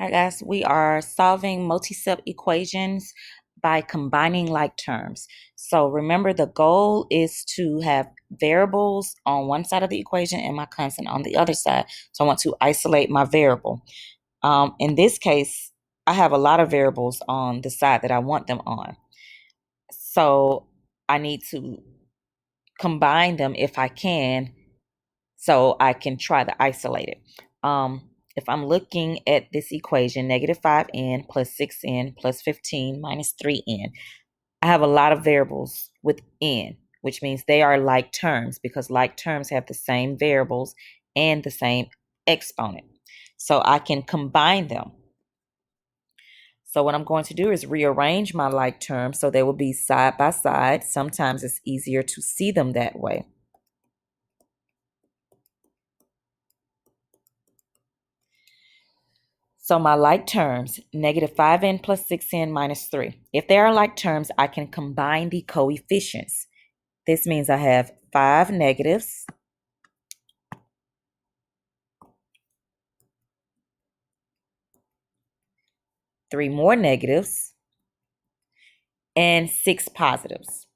Hi guys, we are solving multi-step equations by combining like terms. So remember the goal is to have variables on one side of the equation and my constant on the other side. So I want to isolate my variable. In this case, I have a lot of variables on the side that I want them on. So I need to combine them if I can so I can try to isolate it. If I'm looking at this equation, negative 5n plus 6n plus 15 minus 3n, I have a lot of variables with n, which means they are like terms because like terms have the same variables and the same exponent. So I can combine them. So what I'm going to do is rearrange my like terms so they will be side by side. Sometimes it's easier to see them that way. So my like terms, negative 5n plus 6n minus 3. If they are like terms, I can combine the coefficients. This means I have 5 negatives, 3 more negatives, and 6 positives.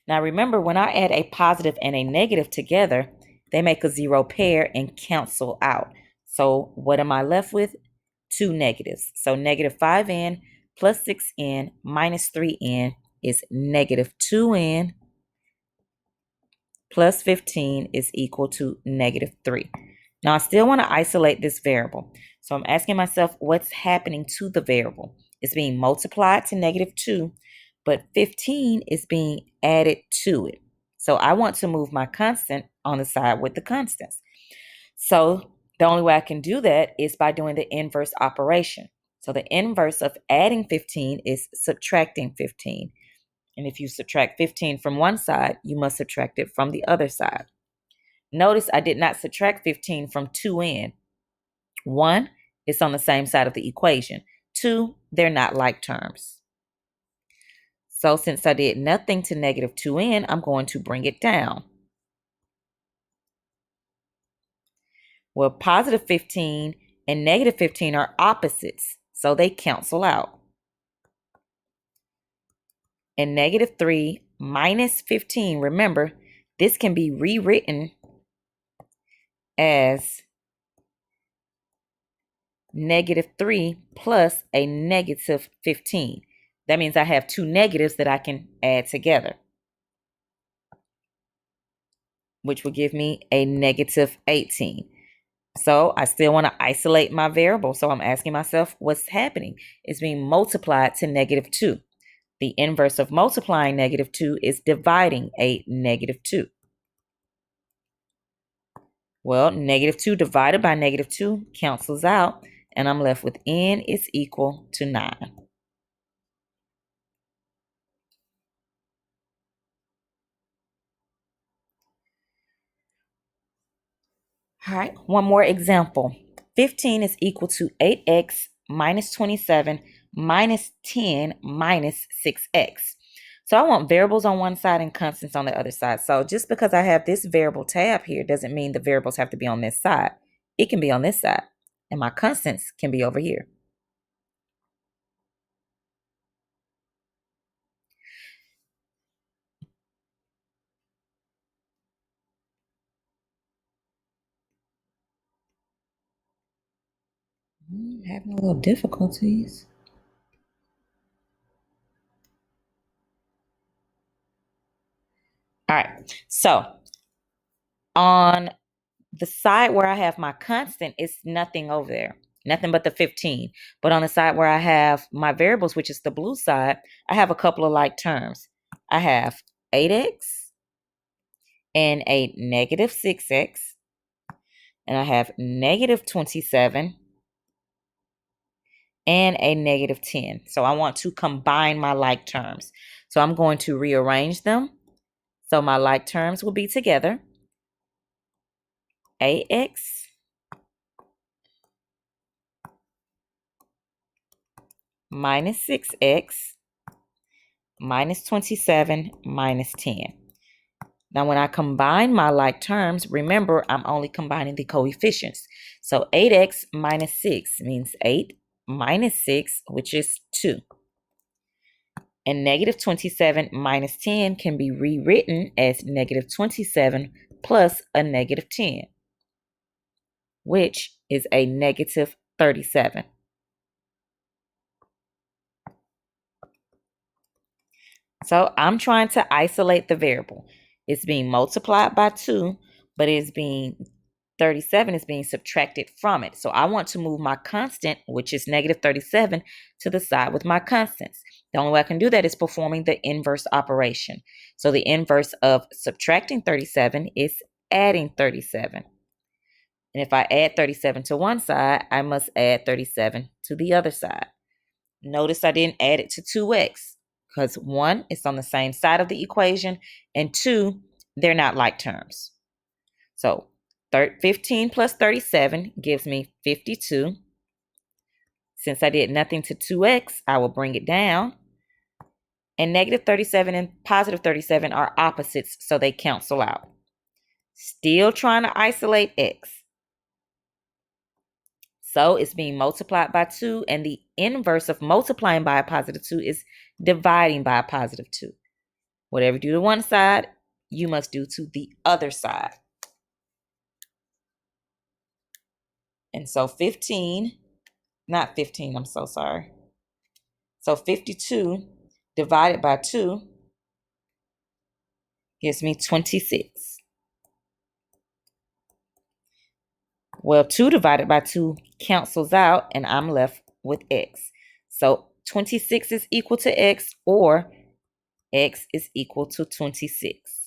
Now remember, when I add a positive and a negative together, they make a zero pair and cancel out. So what am I left with? 2 negatives. So negative 5n plus 6n minus 3n is negative 2n plus 15 is equal to negative 3. Now, I still want to isolate this variable. So I'm asking myself what's happening to the variable. It's being multiplied to negative 2, but 15 is being added to it. So I want to move my constant on the side with the constants. So the only way I can do that is by doing the inverse operation. So the inverse of adding 15 is subtracting 15. And if you subtract 15 from one side, you must subtract it from the other side. Notice I did not subtract 15 from 2n. 1, it's on the same side of the equation. 2, they're not like terms. So since I did nothing to negative 2n, I'm going to bring it down. Well, positive 15 and negative 15 are opposites, so they cancel out. And negative 3 minus 15, remember, this can be rewritten as negative 3 plus a negative 15. That means I have two negatives that I can add together, which will give me a negative 18. So I still want to isolate my variable. So I'm asking myself what's happening. It's being multiplied to negative 2. The inverse of multiplying negative 2 is dividing a negative 2. Well, negative 2 divided by negative 2 cancels out, and I'm left with n is equal to 9. All right, one more example. 15 is equal to 8x minus 27 minus 10 minus 6x. So I want variables on one side and constants on the other side. So just because I have this variable tab here doesn't mean the variables have to be on this side. It can be on this side, and my constants can be over here. Having a little difficulties. All right, so on the side where I have my constant, it's nothing over there, nothing but the 15. But on the side where I have my variables, which is the blue side, I have a couple of like terms. I have 8x and a negative 6x, and I have negative 27 and a negative 10. So I want to combine my like terms. So I'm going to rearrange them. So my like terms will be together. AX minus 6x minus 27 minus 10. Now, when I combine my like terms, remember, I'm only combining the coefficients. So 8x minus 6 means 8 minus 6, which is 2. And negative 27 minus 10 can be rewritten as negative 27 plus a negative 10, which is a negative 37. So I'm trying to isolate the variable. It's being multiplied by 2, but it's being 37 is being subtracted from it. So I want to move my constant, which is negative 37, to the side with my constants. The only way I can do that is performing the inverse operation. So the inverse of subtracting 37 is adding 37. And if I add 37 to one side, I must add 37 to the other side. Notice I didn't add it to 2x because 1, it's on the same side of the equation, and 2, they're not like terms. So 15 plus 37 gives me 52. Since I did nothing to 2x, I will bring it down. And negative 37 and positive 37 are opposites, so they cancel out. Still trying to isolate x. So it's being multiplied by 2, and the inverse of multiplying by a positive 2 is dividing by a positive 2. Whatever you do to one side, you must do to the other side. And so 52 divided by 2 gives me 26. Well, 2 divided by 2 cancels out, and I'm left with x. So 26 is equal to x, or x is equal to 26.